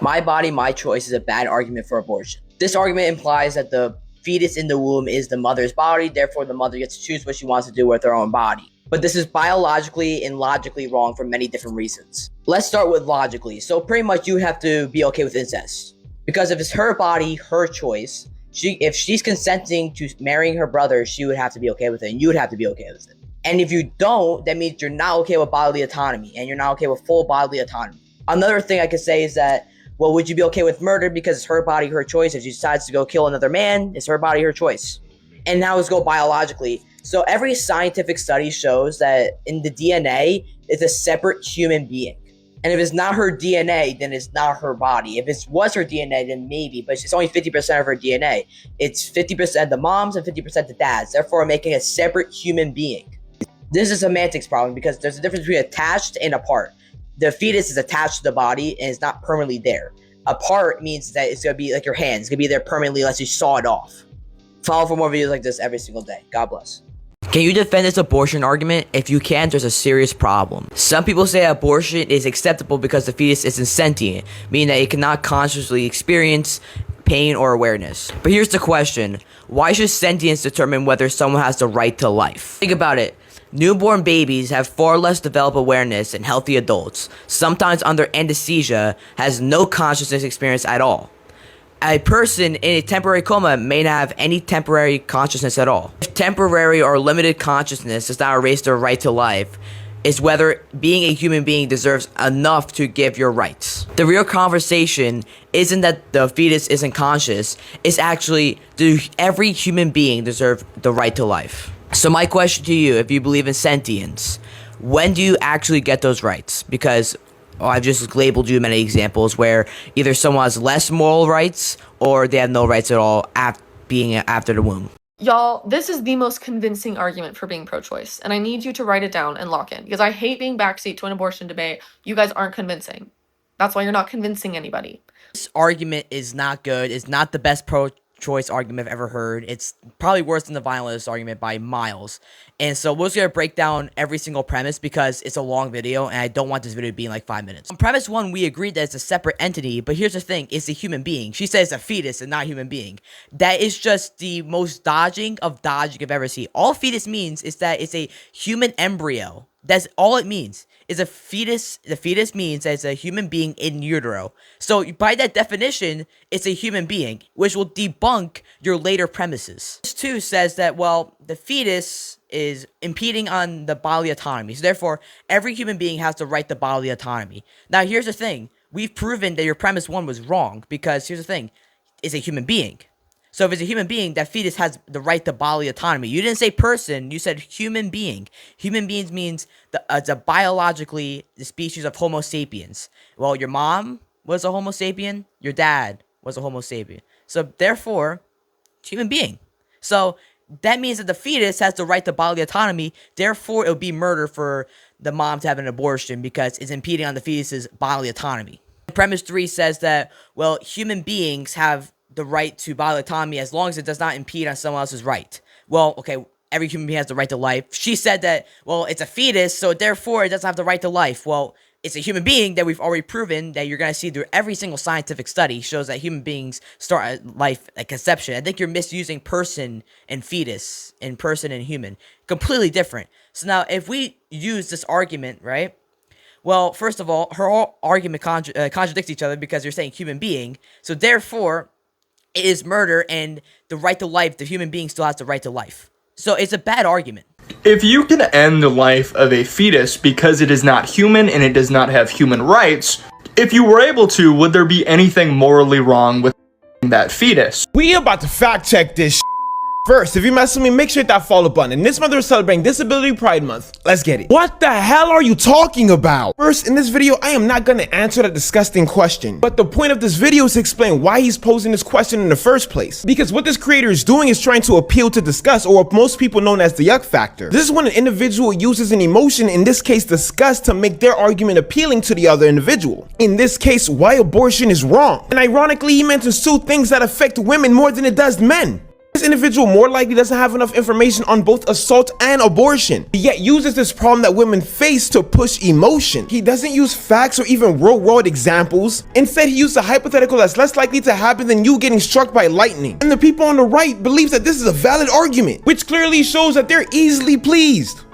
my body, my choice is a bad argument for abortion. This argument implies that the fetus in the womb is the mother's body, therefore the mother gets to choose what she wants to do with her own body. But this is biologically and logically wrong for many different reasons. Let's start with logically. So pretty much you have to be okay with incest. Because if it's her body, her choice, if she's consenting to marrying her brother, she would have to be okay with it, and you would have to be okay with it. And if you don't, that means you're not okay with bodily autonomy, and you're not okay with full bodily autonomy. Another thing I could say is that, well, would you be okay with murder because it's her body, her choice? If she decides to go kill another man, it's her body, her choice. And now let's go biologically. So every scientific study shows that in the DNA, it's a separate human being. And if it's not her DNA, then it's not her body. If it was her DNA, then maybe, but it's only 50% of her DNA. It's 50% the moms and 50% the dads, therefore making a separate human being. This is a semantics problem because there's a difference between attached and apart. The fetus is attached to the body and it's not permanently there. Apart means that it's going to be like your hand. It's going to be there permanently unless you saw it off. Follow for more videos like this every single day. God bless. Can you defend this abortion argument? If you can't, there's a serious problem. Some people say abortion is acceptable because the fetus isn't sentient, meaning that it cannot consciously experience pain or awareness. But here's the question. Why should sentience determine whether someone has the right to life? Think about it. Newborn babies have far less developed awareness than healthy adults. Sometimes under anesthesia has no consciousness experience at all. A person in a temporary coma may not have any temporary consciousness at all. If temporary or limited consciousness does not erase their right to life, is whether being a human being deserves enough to give your rights. The real conversation isn't that the fetus isn't conscious, it's actually, do every human being deserve the right to life? So my question to you, if you believe in sentience, when do you actually get those rights? Because I've just labeled you many examples where either someone has less moral rights or they have no rights at all being after the womb. Y'all, this is the most convincing argument for being pro-choice, and I need you to write it down and lock in, because I hate being backseat to an abortion debate. You guys aren't convincing. That's why you're not convincing anybody. This argument is not good. It's not the best pro-choice argument I've ever heard. It's probably worse than the violence argument by miles. And so we're just going to break down every single premise because it's a long video and I don't want this video to be in like 5 minutes. On premise 1, we agreed that it's a separate entity, but here's the thing, it's a human being. She says a fetus and not a human being. That is just the most dodging of dodge you've ever seen. All fetus means is that it's a human embryo. That's all it means. Is a fetus. The fetus means that it's a human being in utero. So by that definition, it's a human being, which will debunk your later premises. This too says that, well, the fetus is impeding on the bodily autonomy. So therefore, every human being has the right to bodily autonomy. Now, here's the thing. We've proven that your premise 1 was wrong because here's the thing. It's a human being. So if it's a human being, that fetus has the right to bodily autonomy. You didn't say person, you said human being. Human beings means it's a biologically the species of Homo sapiens. Well, your mom was a Homo sapien, your dad was a Homo sapien. So therefore, human being. So that means that the fetus has the right to bodily autonomy, therefore it would be murder for the mom to have an abortion because it's impeding on the fetus's bodily autonomy. Premise 3 says that, well, human beings have the right to bodily autonomy as long as it does not impede on someone else's right. Well, okay, every human being has the right to life. She said that, well, it's a fetus, so therefore it doesn't have the right to life. Well, it's a human being that we've already proven that you're going to see through every single scientific study shows that human beings start life at conception. I think you're misusing person and fetus and person and human. Completely different. So now if we use this argument, right? Well, first of all, her whole argument contradicts each other because you're saying human being. So therefore, it is murder and the right to life, the human being still has the right to life. So it's a bad argument. If you can end the life of a fetus because it is not human and it does not have human rights, if you were able to, would there be anything morally wrong with that fetus? We about to fact check this. First, if you mess with me, make sure you hit that follow button. And this month we're celebrating Disability Pride Month. Let's get it. What the hell are you talking about? First, in this video, I am not gonna answer that disgusting question. But the point of this video is to explain why he's posing this question in the first place. Because what this creator is doing is trying to appeal to disgust, or what most people know as the yuck factor. This is when an individual uses an emotion, in this case disgust, to make their argument appealing to the other individual. In this case, why abortion is wrong. And ironically, he mentions 2 things that affect women more than it does men. This individual more likely doesn't have enough information on both assault and abortion, but yet uses this problem that women face to push emotion. He doesn't use facts or even real-world examples. Instead, he used a hypothetical that's less likely to happen than you getting struck by lightning. And the people on the right believes that this is a valid argument, which clearly shows that they're easily pleased.